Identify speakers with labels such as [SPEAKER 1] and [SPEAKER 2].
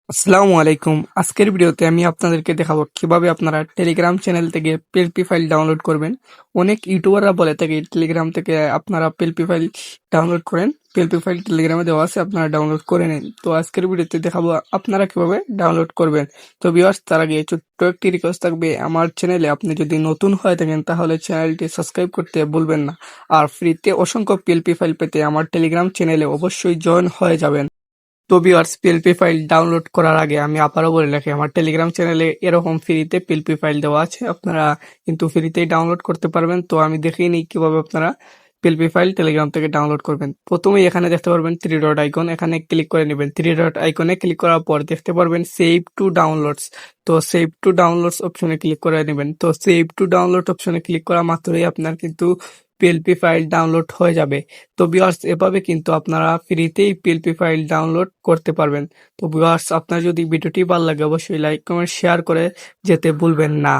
[SPEAKER 1] আসসালামু আলাইকুম। আজকের ভিডিওতে আমি আপনাদেরকে দেখাবো কিভাবে আপনারা টেলিগ্রাম চ্যানেল থেকে পিএলপি ফাইল ডাউনলোড করবেন। অনেক ইউটিউবাররা বলে থাকে টেলিগ্রাম থেকে আপনারা পিএলপি ফাইল ডাউনলোড করেন। পিএলপি ফাইল টেলিগ্রামে দেওয়া আছে, আপনারা ডাউনলোড করে নিন। তো আজকের ভিডিওতে দেখাবো আপনারা কিভাবে ডাউনলোড করবেন। তো ভিউয়ার্স, তার আগে ছোট্ট একটি রিকোয়েস্ট থাকবে, আমার চ্যানেলে আপনি যদি নতুন হয়ে থাকেন তাহলে চ্যানেলটি সাবস্ক্রাইব করতে ভুলবেন না। আর ফ্রিতে অসংখ্য পিএলপি ফাইল পেতে আমার টেলিগ্রাম চ্যানেলে অবশ্যই জয়েন হয়ে যাবেন। তো ভিউয়ার্স, পিএলপি ফাইল ডাউনলোড করার আগে আমি আবারও বলে রাখি, আমার টেলিগ্রাম চ্যানেলে এরকম ফ্রিতে পিএলপি ফাইল দেওয়া আছে, আপনারা কিন্তু ফ্রিতেই ডাউনলোড করতে পারবেন। তো আমি দেখিয়ে নিই কিভাবে আপনারা পিএলপি ফাইল টেলিগ্রাম থেকে ডাউনলোড করবেন। প্রথমেই এখানে দেখতে পারবেন থ্রি ডট আইকন, এখানে ক্লিক করে নেবেন। থ্রি ডট আইকনে ক্লিক করার পর দেখতে পারবেন সেভ টু ডাউনলোডস। তো সেভ টু ডাউনলোডস অপশনে ক্লিক করে নেবেন। তো সেভ টু ডাউনলোড অপশনে ক্লিক করা মাত্রই আপনার কিন্তু পিএলপি ফাইল ডাউনলোড হয়ে যাবে। তো ভিউয়ার্স, এভাবে কিন্তু আপনারা ফ্রিতেই পিএলপি ফাইল ডাউনলোড করতে পারবেন। তো ভিউয়ার্স, আপনার যদি ভিডিওটি ভালো লাগে অবশ্যই লাইক কমেন্ট শেয়ার করে যেতে ভুলবেন না।